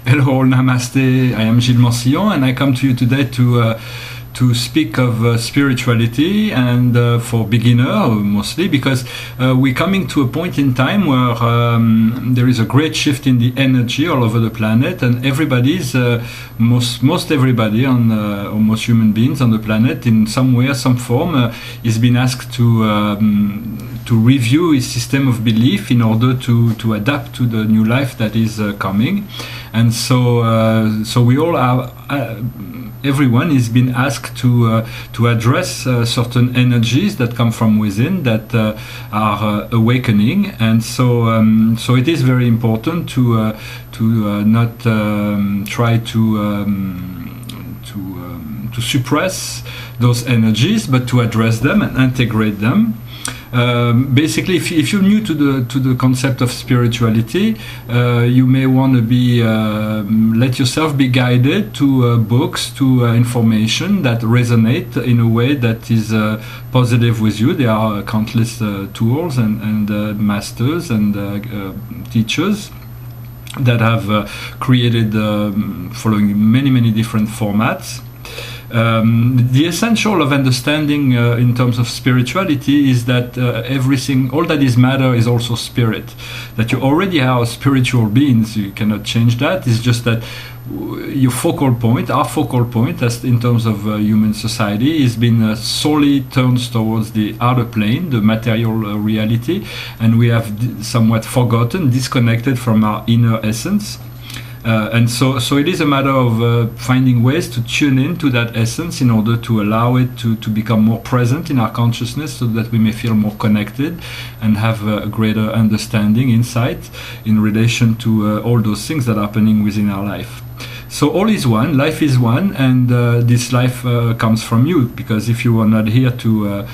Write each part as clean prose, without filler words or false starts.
Hello, namaste. I am Gilles Mansillon, and I come to you today to speak of spirituality and for beginner mostly, because we're coming to a point in time where there is a great shift in the energy all over the planet, and everybody's most everybody on almost human beings on the planet in some way or some form is being asked to review his system of belief in order to adapt to the new life that is coming. And so we all are, everyone is being asked to address certain energies that come from within that are awakening. And so it is very important to not try to suppress those energies, but to address them and integrate them. Basically, if you're new to the concept of spirituality, you may want to be let yourself be guided to books, to information that resonate in a way that is positive with you. There are countless tools and masters and teachers that have created following many different formats. The essential of understanding in terms of spirituality is that everything, all that is matter is also spirit. That you already are spiritual beings, you cannot change that. It's just that your focal point, our focal point, as in terms of human society, has been solely turned towards the outer plane, the material reality, and we have somewhat forgotten, disconnected from our inner essence. And so it is a matter of finding ways to tune into that essence in order to allow it to become more present in our consciousness, so that we may feel more connected and have a greater understanding, insight in relation to all those things that are happening within our life. So all is one, life is one, and this life comes from you, because if you were not here to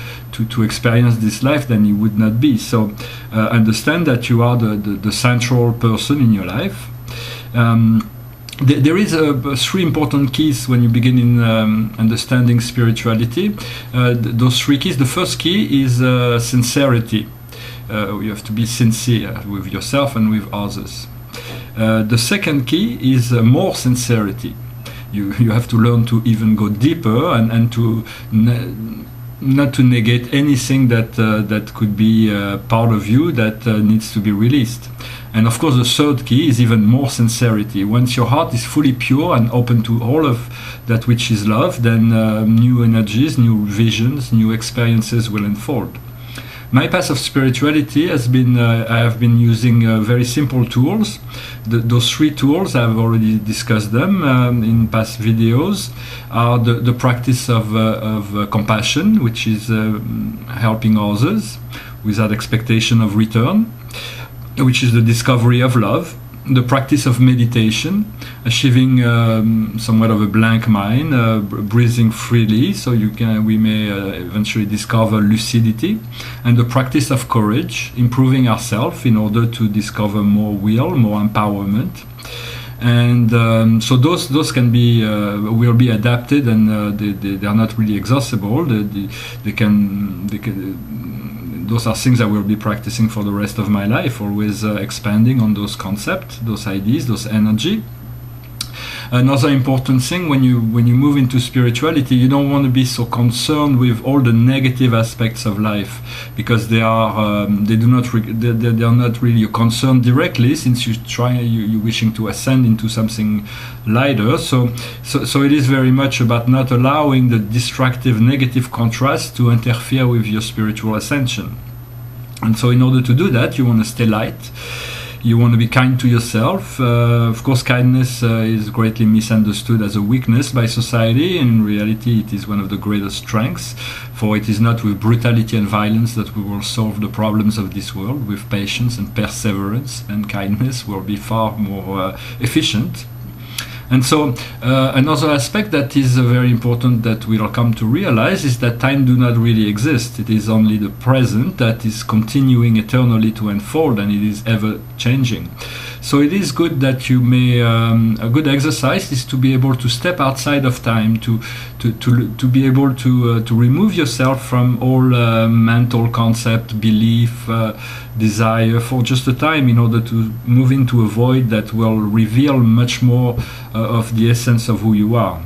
experience this life, then you would not be. So understand that you are the central person in your life. There is three important keys when you begin in understanding spirituality. Those three keys. The first key is sincerity. You have to be sincere with yourself and with others. The second key is more sincerity. You have to learn to even go deeper and to not to negate anything that could be part of you that needs to be released. And of course, the third key is even more sincerity. Once your heart is fully pure and open to all of that which is love, then new energies, new visions, new experiences will unfold. My path of spirituality has been, I have been using very simple tools. Those three tools, I've already discussed them in past videos, are the practice of compassion, which is helping others without expectation of return, which is the discovery of love, the practice of meditation, achieving somewhat of a blank mind, breathing freely, so we may eventually discover lucidity, and the practice of courage, improving ourselves in order to discover more will, more empowerment. And so those can be will be adapted, and they are not really exhaustible. They can those are things I will be practicing for the rest of my life, always expanding on those concepts, those ideas, those energy. Another important thing, when you move into spirituality, you don't want to be so concerned with all the negative aspects of life, because they are not really your concern directly, since you're wishing to ascend into something lighter. So it is very much about not allowing the destructive negative contrast to interfere with your spiritual ascension. And so in order to do that, you want to stay light. You want to be kind to yourself. Of course, kindness is greatly misunderstood as a weakness by society. In reality, it is one of the greatest strengths, for it is not with brutality and violence that we will solve the problems of this world. With patience and perseverance and kindness, we'll be far more efficient. And so another aspect that is very important that we'll come to realize is that time do not really exist. It is only the present that is continuing eternally to unfold, and it is ever changing. So it is good that you may, a good exercise is to be able to step outside of time, to be able to remove yourself from all mental concept, belief, desire for just a time, in order to move into a void that will reveal much more of the essence of who you are.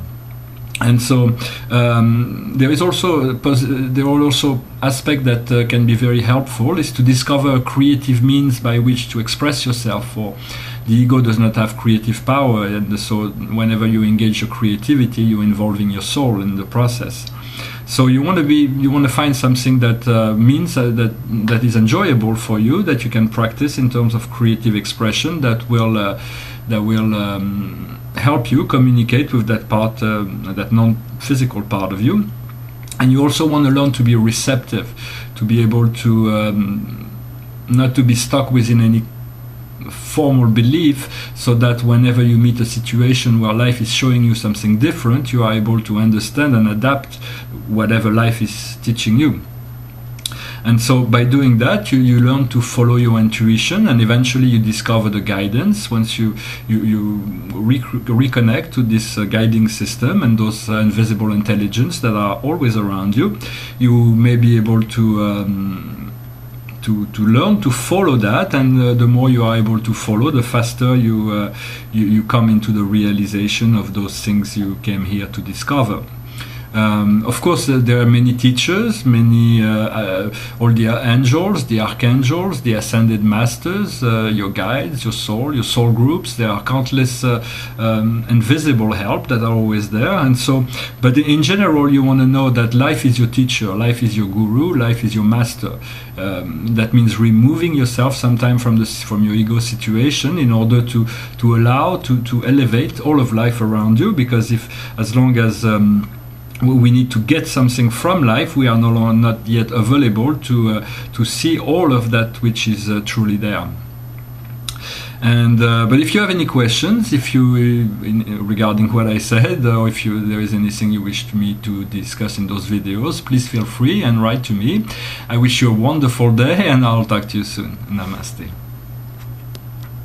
And so there are also aspects that can be very helpful, is to discover a creative means by which to express yourself. For the ego does not have creative power, and so whenever you engage your creativity, you're involving your soul in the process. So you want to find something that means that is enjoyable for you, that you can practice in terms of creative expression, that will help you communicate with that part, that non-physical part of you. And you also want to learn to be receptive, to be able to not to be stuck within any formal belief, so that whenever you meet a situation where life is showing you something different, you are able to understand and adapt whatever life is teaching you. And so by doing that, you learn to follow your intuition, and eventually you discover the guidance. Once you reconnect to this guiding system and those invisible intelligence that are always around you, you may be able to learn to follow that, and the more you are able to follow, the faster you come into the realization of those things you came here to discover. Of course, there are many teachers, all the angels, the archangels, the ascended masters, your guides, your soul groups. There are countless invisible help that are always there. And so, but in general, you want to know that life is your teacher, life is your guru, life is your master. That means removing yourself sometime from your ego situation, in order to allow to elevate all of life around you. Because as long as we need to get something from life, we are not yet available to see all of that which is truly there. And but if you have any questions, regarding what I said, or if there is anything you wish me to discuss in those videos, please feel free and write to me. I wish you a wonderful day, and I'll talk to you soon. Namaste.